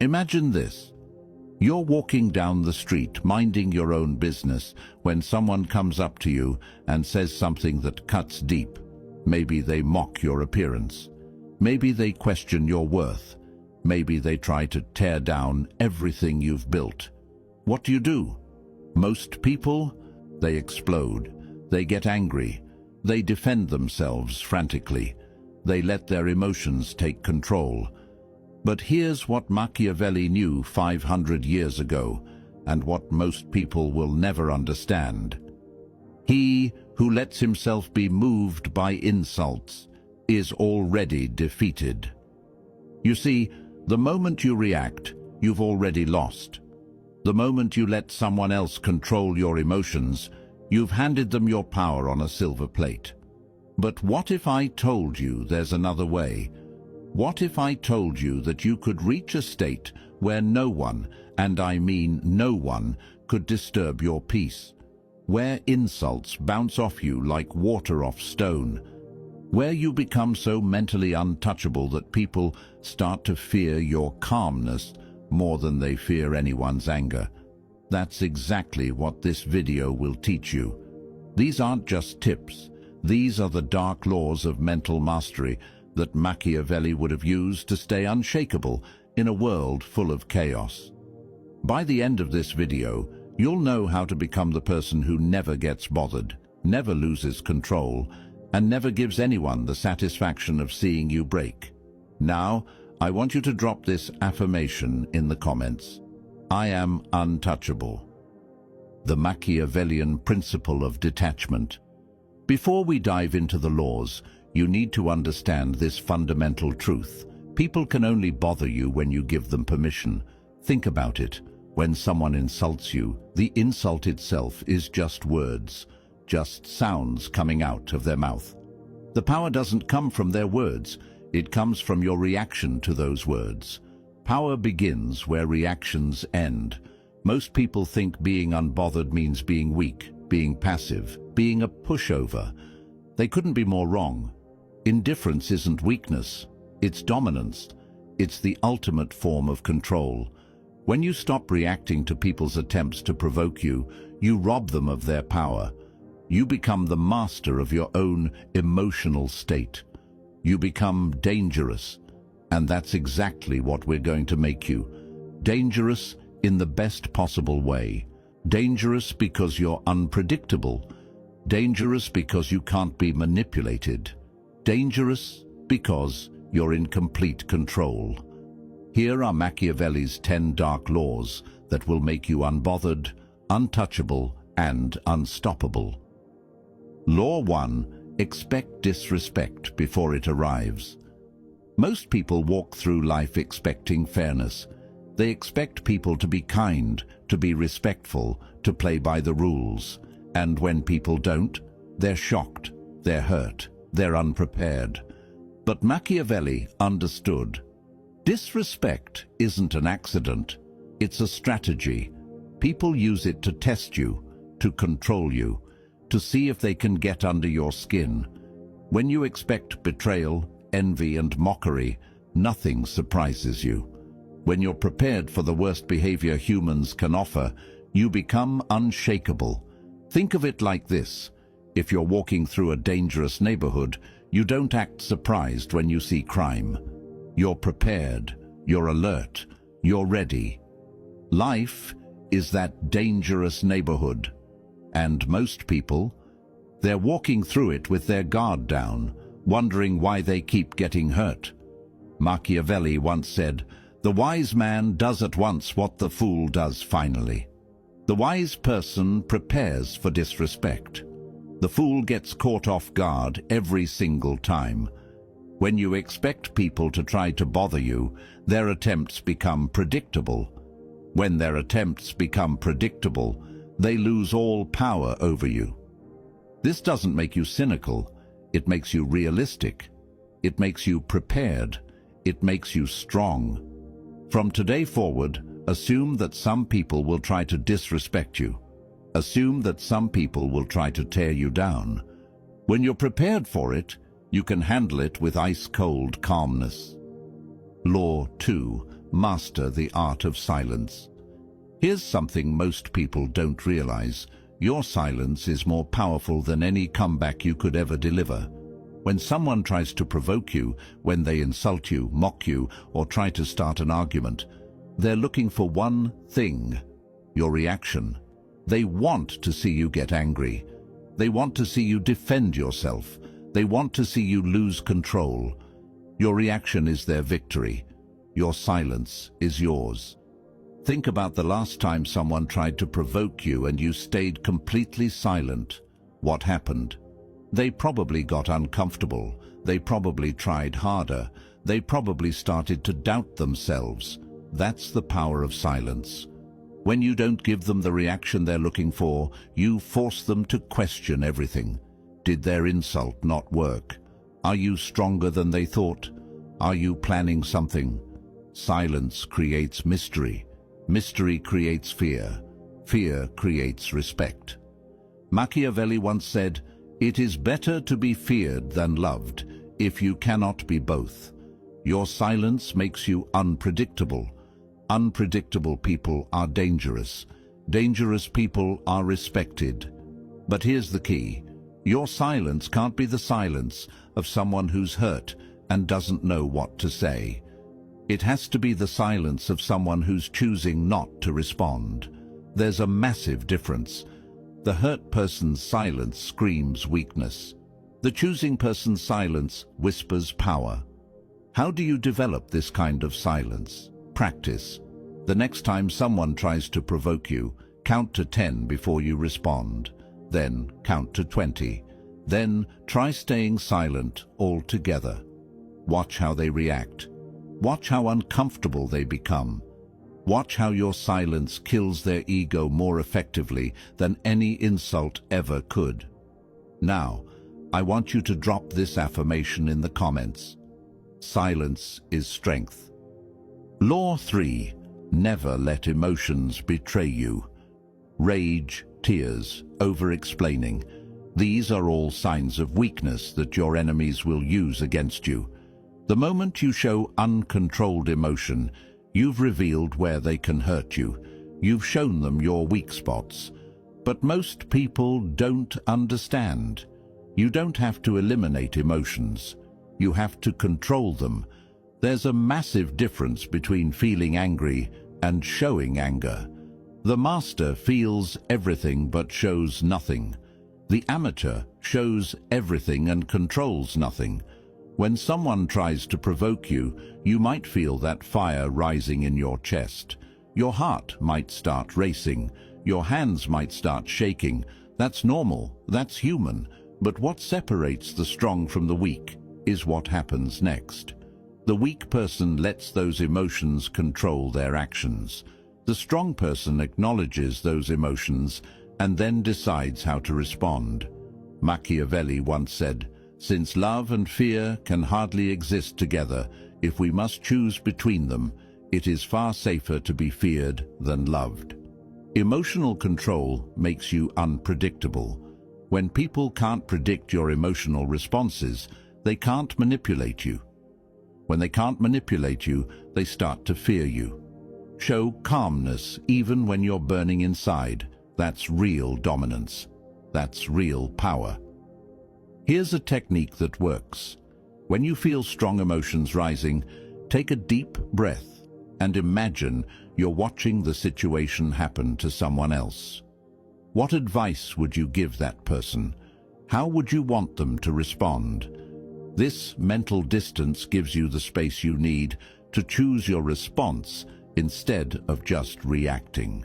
Imagine this. You're walking down the street, minding your own business, when someone comes up to you and says something that cuts deep. Maybe they mock your appearance. Maybe they question your worth. Maybe they try to tear down everything you've built. What do? Most people, they explode. They get angry. They defend themselves frantically. They let their emotions take control. But here's what Machiavelli knew 500 years ago, and what most people will never understand. He who lets himself be moved by insults is already defeated. You see, the moment you react, you've already lost. The moment you let someone else control your emotions, you've handed them your power on a silver plate. But what if I told you there's another way? What if I told you that you could reach a state where no one, and I mean no one, could disturb your peace? Where insults bounce off you like water off stone? Where you become so mentally untouchable that people start to fear your calmness more than they fear anyone's anger? That's exactly what this video will teach you. These aren't just tips. These are the dark laws of mental mastery that Machiavelli would have used to stay unshakable in a world full of chaos. By the end of this video, you'll know how to become the person who never gets bothered, never loses control, and never gives anyone the satisfaction of seeing you break. Now, I want you to drop this affirmation in the comments. I am untouchable. The Machiavellian principle of detachment. Before we dive into the laws, you need to understand this fundamental truth. People can only bother you when you give them permission. Think about it. When someone insults you, the insult itself is just words, just sounds coming out of their mouth. The power doesn't come from their words, it comes from your reaction to those words. Power begins where reactions end. Most people think being unbothered means being weak, being passive, being a pushover. They couldn't be more wrong. Indifference isn't weakness, it's dominance. It's the ultimate form of control. When you stop reacting to people's attempts to provoke you, you rob them of their power. You become the master of your own emotional state. You become dangerous, and that's exactly what we're going to make you. Dangerous in the best possible way. Dangerous because you're unpredictable. Dangerous because you can't be manipulated. Dangerous because you're in complete control. Here are Machiavelli's 10 dark laws that will make you unbothered, untouchable, and unstoppable. Law 1. Expect disrespect before it arrives. Most people walk through life expecting fairness. They expect people to be kind, to be respectful, to play by the rules. And when people don't, they're shocked, they're hurt, they're unprepared. But Machiavelli understood. Disrespect isn't an accident, it's a strategy. People use it to test you, to control you, to see if they can get under your skin. When you expect betrayal, envy, and mockery, nothing surprises you. When you're prepared for the worst behavior humans can offer, you become unshakable. Think of it like this. If you're walking through a dangerous neighborhood, you don't act surprised when you see crime. You're prepared, you're alert, you're ready. Life is that dangerous neighborhood. And most people, they're walking through it with their guard down, wondering why they keep getting hurt. Machiavelli once said, "The wise man does at once what the fool does finally." The wise person prepares for disrespect. The fool gets caught off guard every single time. When you expect people to try to bother you, their attempts become predictable. When their attempts become predictable, they lose all power over you. This doesn't make you cynical. It makes you realistic. It makes you prepared. It makes you strong. From today forward, assume that some people will try to disrespect you. Assume that some people will try to tear you down. When you're prepared for it, you can handle it with ice-cold calmness. Law 2. master the art of silence. Here's something most people don't realize. Your silence is more powerful than any comeback you could ever deliver. When someone tries to provoke you, when they insult you, mock you, or try to start an argument, they're looking for one thing: your reaction. They want to see you get angry. They want to see you defend yourself. They want to see you lose control. Your reaction is their victory. Your silence is yours. Think about the last time someone tried to provoke you and you stayed completely silent. What happened? They probably got uncomfortable. They probably tried harder. They probably started to doubt themselves. That's the power of silence. When you don't give them the reaction they're looking for, you force them to question everything. Did their insult not work? Are you stronger than they thought? Are you planning something? Silence creates mystery. Mystery creates fear. Fear creates respect. Machiavelli once said, "It is better to be feared than loved, if you cannot be both." Your silence makes you unpredictable. Unpredictable people are dangerous. Dangerous people are respected. But here's the key. Your silence can't be the silence of someone who's hurt and doesn't know what to say. It has to be the silence of someone who's choosing not to respond. There's a massive difference. The hurt person's silence screams weakness. The choosing person's silence whispers power. How do you develop this kind of silence? Practice. The next time someone tries to provoke you, count to 10 before you respond. Then count to 20. Then try staying silent altogether. Watch how they react. Watch how uncomfortable they become. Watch how your silence kills their ego more effectively than any insult ever could. Now, I want you to drop this affirmation in the comments. Silence is strength. Law 3. Never let emotions betray you. Rage, tears, over-explaining. These are all signs of weakness that your enemies will use against you. The moment you show uncontrolled emotion, you've revealed where they can hurt you. You've shown them your weak spots. But most people don't understand. You don't have to eliminate emotions. You have to control them. There's a massive difference between feeling angry and showing anger. The master feels everything but shows nothing. The amateur shows everything and controls nothing. When someone tries to provoke you, you might feel that fire rising in your chest. Your heart might start racing. Your hands might start shaking. That's normal. That's human. But what separates the strong from the weak is what happens next. The weak person lets those emotions control their actions. The strong person acknowledges those emotions and then decides how to respond. Machiavelli once said, "Since love and fear can hardly exist together, if we must choose between them, it is far safer to be feared than loved." Emotional control makes you unpredictable. When people can't predict your emotional responses, they can't manipulate you. When they can't manipulate you, they start to fear you. Show calmness even when you're burning inside. That's real dominance. That's real power. Here's a technique that works. When you feel strong emotions rising, take a deep breath and imagine you're watching the situation happen to someone else. What advice would you give that person? How would you want them to respond? This mental distance gives you the space you need to choose your response instead of just reacting.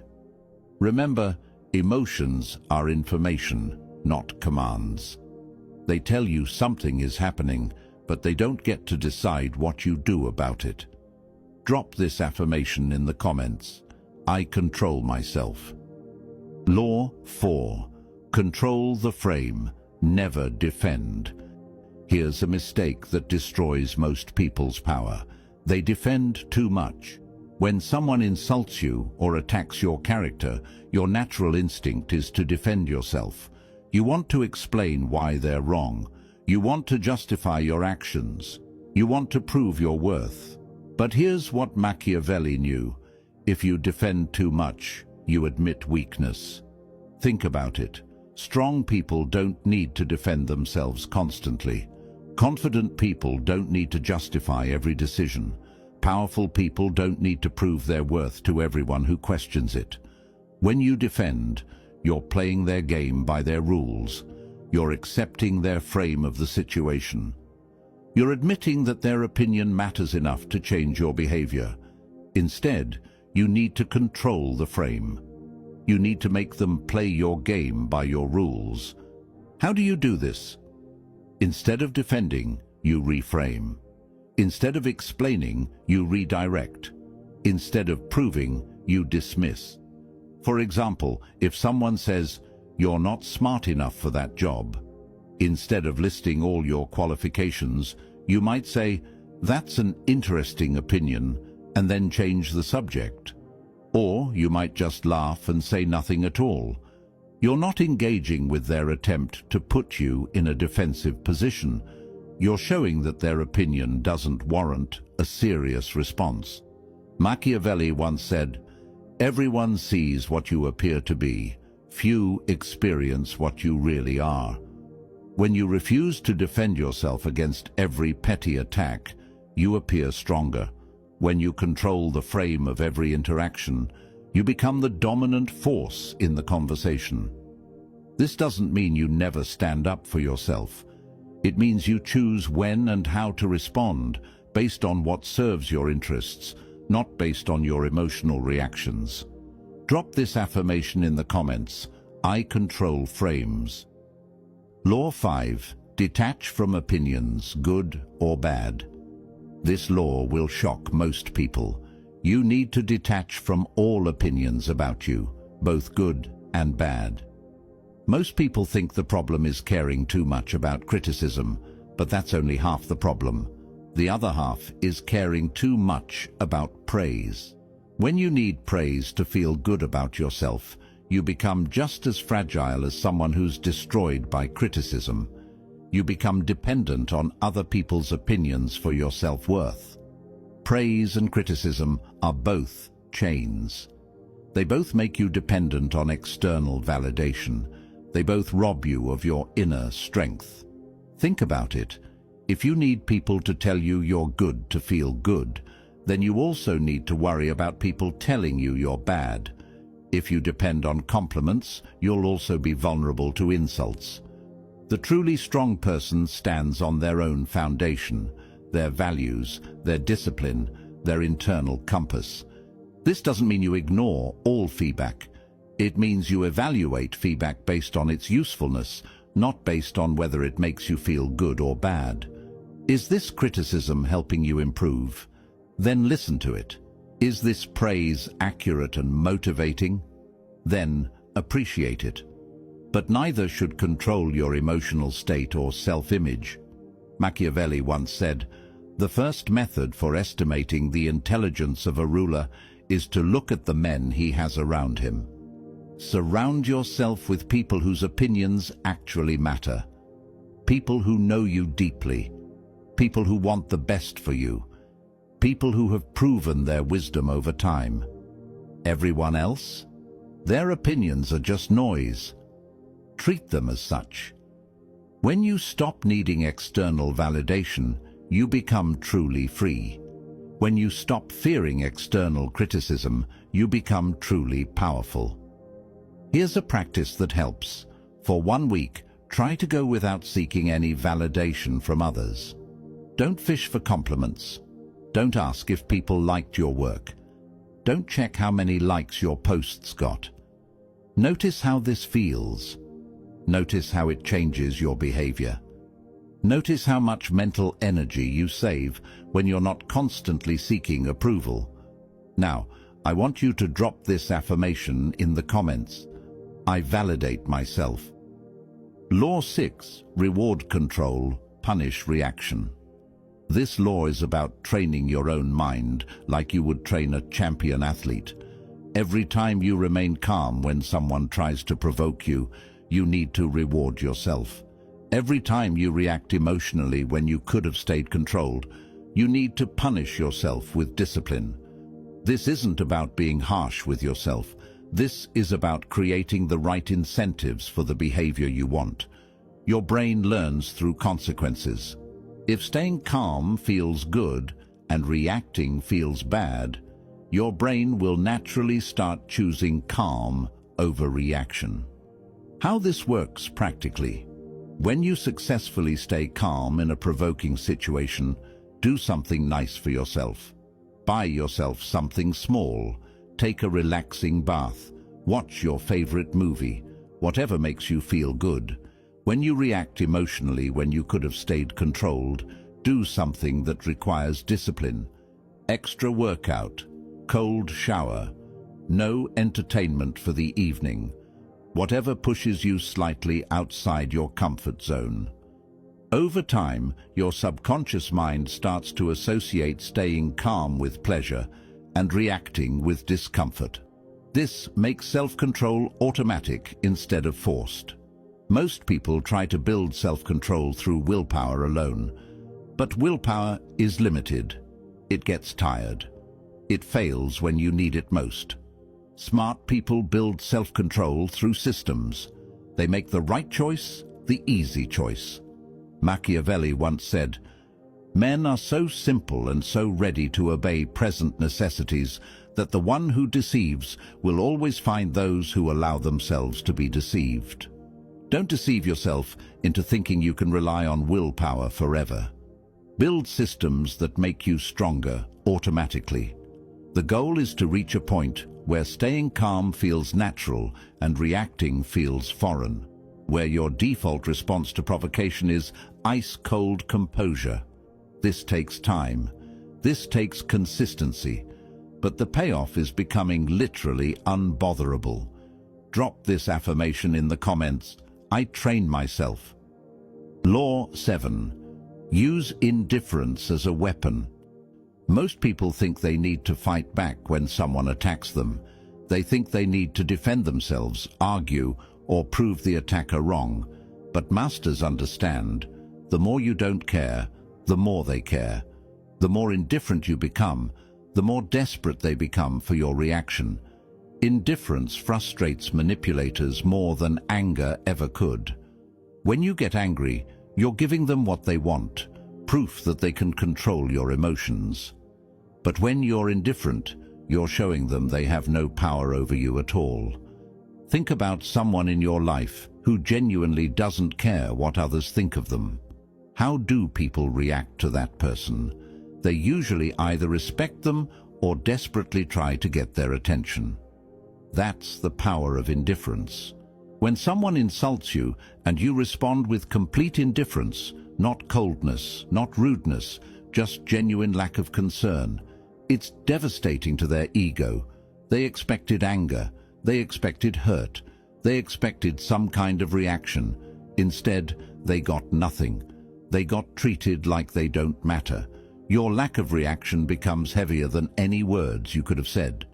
Remember, emotions are information, not commands. They tell you something is happening, but they don't get to decide what you do about it. Drop this affirmation in the comments. I control myself. Law 4. Control the frame, never defend. Here's a mistake that destroys most people's power. They defend too much. When someone insults you or attacks your character, your natural instinct is to defend yourself. You want to explain why they're wrong. You want to justify your actions. You want to prove your worth. But here's what Machiavelli knew. If you defend too much, you admit weakness. Think about it. Strong people don't need to defend themselves constantly. Confident people don't need to justify every decision. Powerful people don't need to prove their worth to everyone who questions it. When you defend, you're playing their game by their rules. You're accepting their frame of the situation. You're admitting that their opinion matters enough to change your behavior. Instead, you need to control the frame. You need to make them play your game by your rules. How do you do this? Instead of defending, you reframe. Instead of explaining, you redirect. Instead of proving, you dismiss. For example, if someone says, "You're not smart enough for that job," instead of listing all your qualifications, you might say, "That's an interesting opinion," and then change the subject. Or you might just laugh and say nothing at all. You're not engaging with their attempt to put you in a defensive position. You're showing that their opinion doesn't warrant a serious response. Machiavelli once said, "Everyone sees what you appear to be. Few experience what you really are." When you refuse to defend yourself against every petty attack, you appear stronger. When you control the frame of every interaction, you become the dominant force in the conversation. This doesn't mean you never stand up for yourself. It means you choose when and how to respond based on what serves your interests, not based on your emotional reactions. Drop this affirmation in the comments. I control frames. Law 5. Detach from opinions, good or bad. This law will shock most people. You need to detach from all opinions about you, both good and bad. Most people think the problem is caring too much about criticism, but that's only half the problem. The other half is caring too much about praise. When you need praise to feel good about yourself, you become just as fragile as someone who's destroyed by criticism. You become dependent on other people's opinions for your self-worth. Praise and criticism are both chains. They both make you dependent on external validation. They both rob you of your inner strength. Think about it. If you need people to tell you you're good to feel good, then you also need to worry about people telling you you're bad. If you depend on compliments, you'll also be vulnerable to insults. The truly strong person stands on their own foundation, their values, their discipline, their internal compass. This doesn't mean you ignore all feedback. It means you evaluate feedback based on its usefulness, not based on whether it makes you feel good or bad. Is this criticism helping you improve? Then listen to it. Is this praise accurate and motivating? Then appreciate it. But neither should control your emotional state or self-image. Machiavelli once said, "The first method for estimating the intelligence of a ruler is to look at the men he has around him." Surround yourself with people whose opinions actually matter. People who know you deeply. People who want the best for you. People who have proven their wisdom over time. Everyone else? Their opinions are just noise. Treat them as such. When you stop needing external validation, you become truly free. When you stop fearing external criticism, you become truly powerful. Here's a practice that helps. For 1 week, try to go without seeking any validation from others. Don't fish for compliments. Don't ask if people liked your work. Don't check how many likes your posts got. Notice how this feels. Notice how it changes your behavior. Notice how much mental energy you save when you're not constantly seeking approval. Now, I want you to drop this affirmation in the comments. I validate myself. Law 6. Reward control, punish reaction. This law is about training your own mind like you would train a champion athlete. Every time you remain calm when someone tries to provoke you, you need to reward yourself. Every time you react emotionally when you could have stayed controlled, You need to punish yourself with discipline. This isn't about being harsh with yourself. This is about creating the right incentives for the behavior you want. Your brain learns through consequences. If staying calm feels good and reacting feels bad, your brain will naturally start choosing calm over reaction. How this works practically. When you successfully stay calm in a provoking situation, do something nice for yourself. Buy yourself something small. Take a relaxing bath. Watch your favorite movie. Whatever makes you feel good. When you react emotionally when you could have stayed controlled, do something that requires discipline. Extra workout. Cold shower. No entertainment for the evening. Whatever pushes you slightly outside your comfort zone. Over time, your subconscious mind starts to associate staying calm with pleasure and reacting with discomfort. This makes self-control automatic instead of forced. Most people try to build self-control through willpower alone, but willpower is limited. It gets tired. It fails when you need it most. Smart people build self-control through systems. They make the right choice, the easy choice. Machiavelli once said, "Men are so simple and so ready to obey present necessities that the one who deceives will always find those who allow themselves to be deceived." Don't deceive yourself into thinking you can rely on willpower forever. Build systems that make you stronger automatically. The goal is to reach a point where staying calm feels natural and reacting feels foreign, where your default response to provocation is ice-cold composure. This takes time. This takes consistency. But the payoff is becoming literally unbotherable. Drop this affirmation in the comments. I train myself. Law 7. Use indifference as a weapon. Most people think they need to fight back when someone attacks them. They think they need to defend themselves, argue, or prove the attacker wrong. But masters understand, the more you don't care, the more they care. The more indifferent you become, the more desperate they become for your reaction. Indifference frustrates manipulators more than anger ever could. When you get angry, you're giving them what they want, proof that they can control your emotions. But when you're indifferent, you're showing them they have no power over you at all. Think about someone in your life who genuinely doesn't care what others think of them. How do people react to that person? They usually either respect them or desperately try to get their attention. That's the power of indifference. When someone insults you and you respond with complete indifference, not coldness, not rudeness, just genuine lack of concern, it's devastating to their ego. They expected anger, they expected hurt, they expected some kind of reaction. Instead, they got nothing. They got treated like they don't matter. Your lack of reaction becomes heavier than any words you could have said.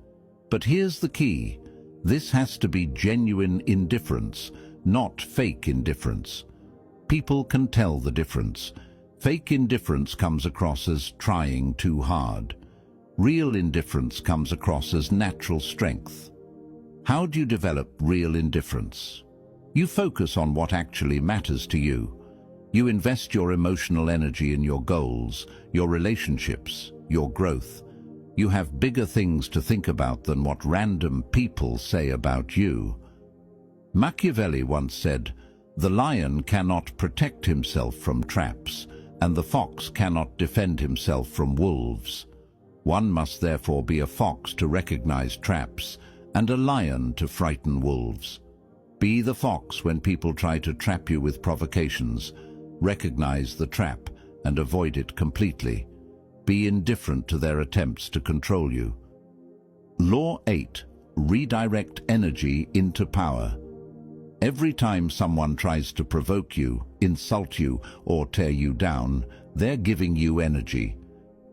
But here's the key. This has to be genuine indifference, not fake indifference. People can tell the difference. Fake indifference comes across as trying too hard. Real indifference comes across as natural strength. How do you develop real indifference? You focus on what actually matters to you. You invest your emotional energy in your goals, your relationships, your growth. You have bigger things to think about than what random people say about you. Machiavelli once said, "The lion cannot protect himself from traps, and the fox cannot defend himself from wolves. One must therefore be a fox to recognize traps, and a lion to frighten wolves. Be the fox when people try to trap you with provocations. Recognize the trap and avoid it completely. Be indifferent to their attempts to control you." Law 8. Redirect energy into power. Every time someone tries to provoke you, insult you, or tear you down, they're giving you energy.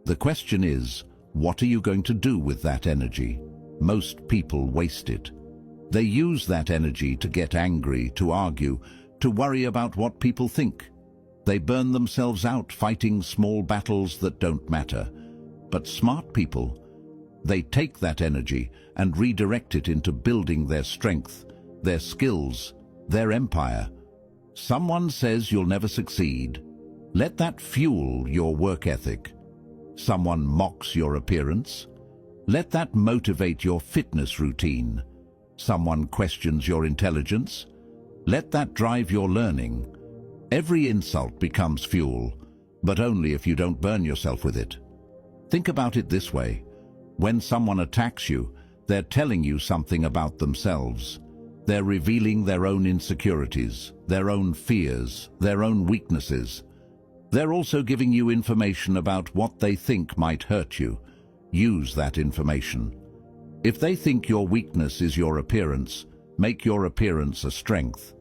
The question is, what are you going to do with that energy? Most people waste it. They use that energy to get angry, to argue, to worry about what people think. They burn themselves out fighting small battles that don't matter. But smart people, they take that energy and redirect it into building their strength, their skills, their empire. Someone says you'll never succeed. Let that fuel your work ethic. Someone mocks your appearance. Let that motivate your fitness routine. Someone questions your intelligence. Let that drive your learning. Every insult becomes fuel, but only if you don't burn yourself with it. Think about it this way. When someone attacks you, they're telling you something about themselves. They're revealing their own insecurities, their own fears, their own weaknesses. They're also giving you information about what they think might hurt you. Use that information. If they think your weakness is your appearance, make your appearance a strength.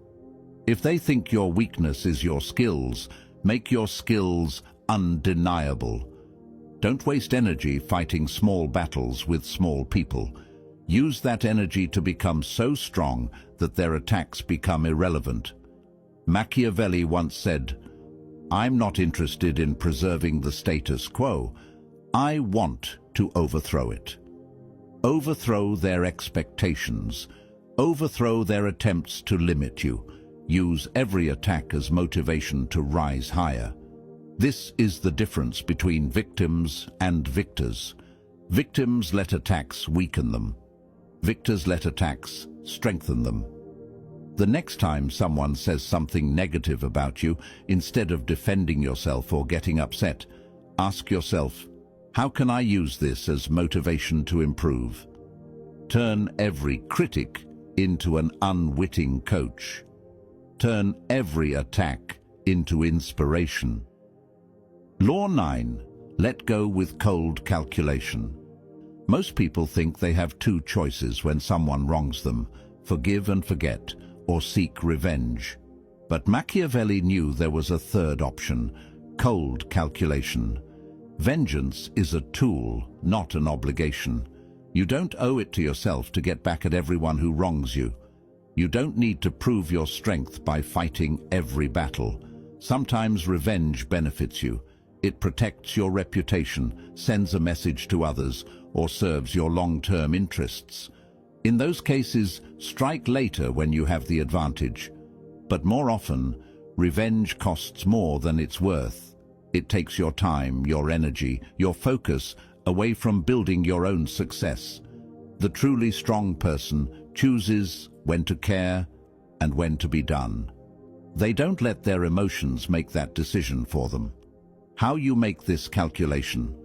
If they think your weakness is your skills, make your skills undeniable. Don't waste energy fighting small battles with small people. Use that energy to become so strong that their attacks become irrelevant. Machiavelli once said, "I'm not interested in preserving the status quo. I want to overthrow it." Overthrow their expectations. Overthrow their attempts to limit you. Use every attack as motivation to rise higher. This is the difference between victims and victors. Victims let attacks weaken them. Victors let attacks strengthen them. The next time someone says something negative about you, instead of defending yourself or getting upset, ask yourself, how can I use this as motivation to improve? Turn every critic into an unwitting coach. Turn every attack into inspiration. Law 9. Let go with cold calculation. Most people think they have two choices when someone wrongs them: forgive and forget, or seek revenge. But Machiavelli knew there was a third option: cold calculation. Vengeance is a tool, not an obligation. You don't owe it to yourself to get back at everyone who wrongs you. You don't need to prove your strength by fighting every battle. Sometimes revenge benefits you. It protects your reputation, sends a message to others, or serves your long-term interests. In those cases, strike later when you have the advantage. But more often, revenge costs more than it's worth. It takes your time, your energy, your focus away from building your own success. The truly strong person chooses when to care and when to be done. They don't let their emotions make that decision for them. How you make this calculation?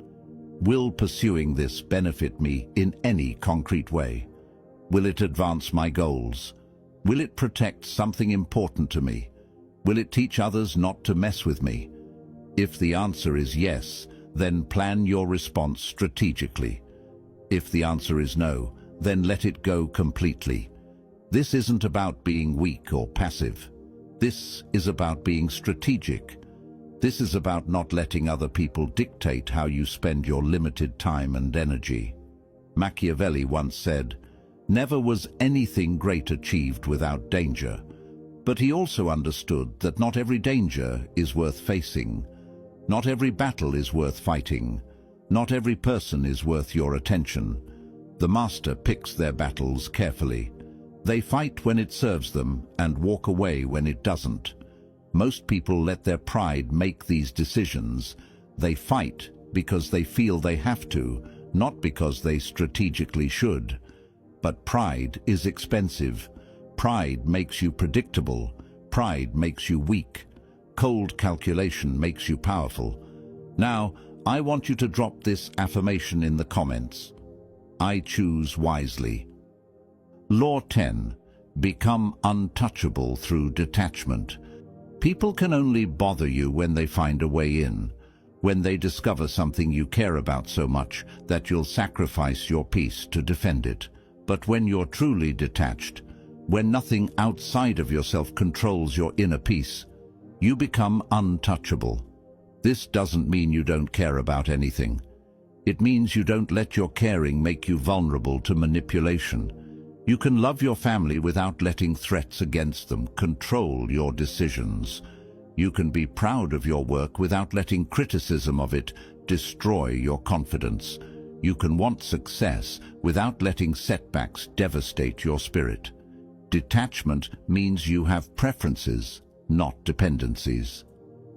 Will pursuing this benefit me in any concrete way? Will it advance my goals? Will it protect something important to me? Will it teach others not to mess with me? If the answer is yes, then plan your response strategically. If the answer is no, then let it go completely. This isn't about being weak or passive. This is about being strategic. This is about not letting other people dictate how you spend your limited time and energy. Machiavelli once said, "Never was anything great achieved without danger." But he also understood that not every danger is worth facing. Not every battle is worth fighting. Not every person is worth your attention. The master picks their battles carefully. They fight when it serves them and walk away when it doesn't. Most people let their pride make these decisions. They fight because they feel they have to, not because they strategically should. But pride is expensive. Pride makes you predictable. Pride makes you weak. Cold calculation makes you powerful. Now, I want you to drop this affirmation in the comments. I choose wisely. Law 10. Become untouchable through detachment. People can only bother you when they find a way in, when they discover something you care about so much that you'll sacrifice your peace to defend it. But when you're truly detached, when nothing outside of yourself controls your inner peace, you become untouchable. This doesn't mean you don't care about anything. It means you don't let your caring make you vulnerable to manipulation. You can love your family without letting threats against them control your decisions. You can be proud of your work without letting criticism of it destroy your confidence. You can want success without letting setbacks devastate your spirit. Detachment means you have preferences, not dependencies.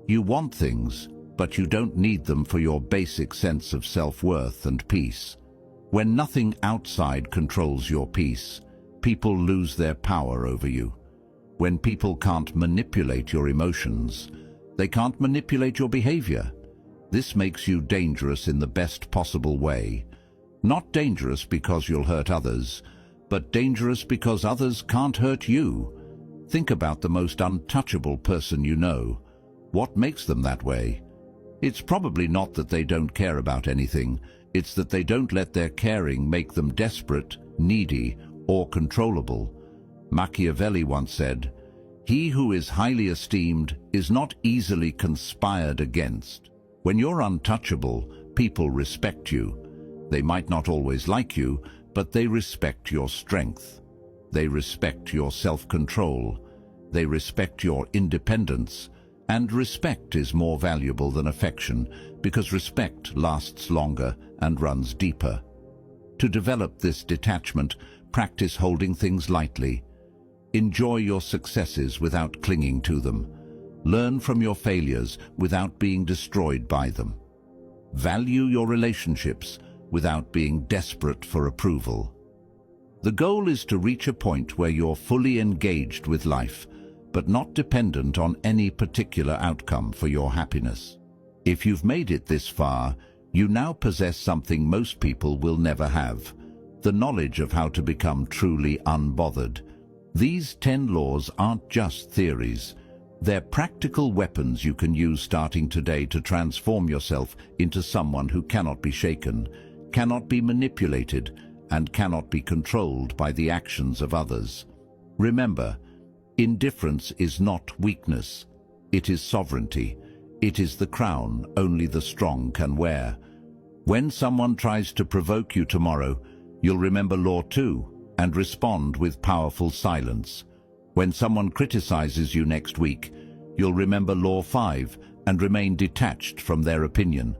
You want things, but you don't need them for your basic sense of self-worth and peace. When nothing outside controls your peace, people lose their power over you. When people can't manipulate your emotions, they can't manipulate your behavior. This makes you dangerous in the best possible way. Not dangerous because you'll hurt others, but dangerous because others can't hurt you. Think about the most untouchable person you know. What makes them that way? It's probably not that they don't care about anything. It's that they don't let their caring make them desperate, needy, or controllable. Machiavelli once said, "He who is highly esteemed is not easily conspired against." When you're untouchable, people respect you. They might not always like you, but they respect your strength. They respect your self-control. They respect your independence. And respect is more valuable than affection, because respect lasts longer and runs deeper. To develop this detachment, practice holding things lightly. Enjoy your successes without clinging to them. Learn from your failures without being destroyed by them. Value your relationships without being desperate for approval. The goal is to reach a point where you're fully engaged with life, but not dependent on any particular outcome for your happiness. If you've made it this far, you now possess something most people will never have: the knowledge of how to become truly unbothered. These 10 laws aren't just theories. They're practical weapons you can use starting today to transform yourself into someone who cannot be shaken, cannot be manipulated, and cannot be controlled by the actions of others. Remember, indifference is not weakness. It is sovereignty. It is the crown only the strong can wear. When someone tries to provoke you tomorrow, you'll remember Law 2 and respond with powerful silence. When someone criticizes you next week, you'll remember Law 5 and remain detached from their opinion.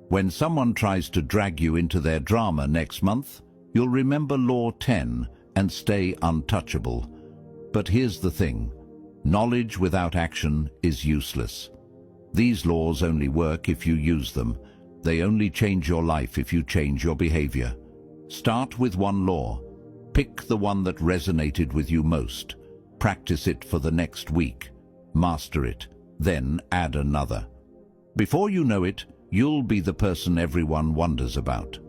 When someone tries to drag you into their drama next month, you'll remember Law 10 and stay untouchable. But here's the thing: knowledge without action is useless. These laws only work if you use them. They only change your life if you change your behavior. Start with one law. Pick the one that resonated with you most. Practice it for the next week. Master it. Then add another. Before you know it, you'll be the person everyone wonders about.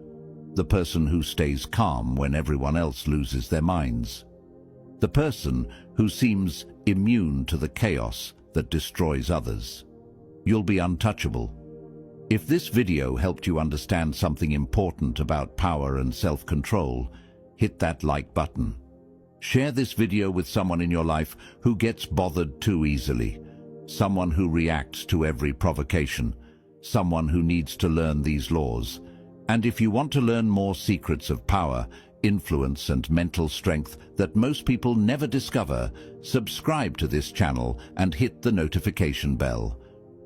The person who stays calm when everyone else loses their minds. The person who seems immune to the chaos that destroys others. You'll be untouchable. If this video helped you understand something important about power and self-control, hit that like button. Share this video with someone in your life who gets bothered too easily, someone who reacts to every provocation, someone who needs to learn these laws. And if you want to learn more secrets of power, influence and mental strength that most people never discover, subscribe to this channel and hit the notification bell.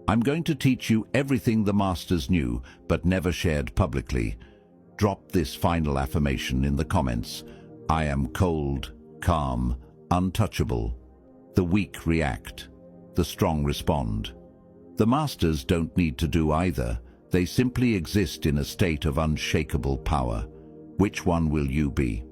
I'm going to teach you everything the masters knew but never shared publicly. Drop this final affirmation in the comments. I am cold, calm, untouchable. The weak react. The strong respond. The masters don't need to do either. They simply exist in a state of unshakable power. Which one will you be?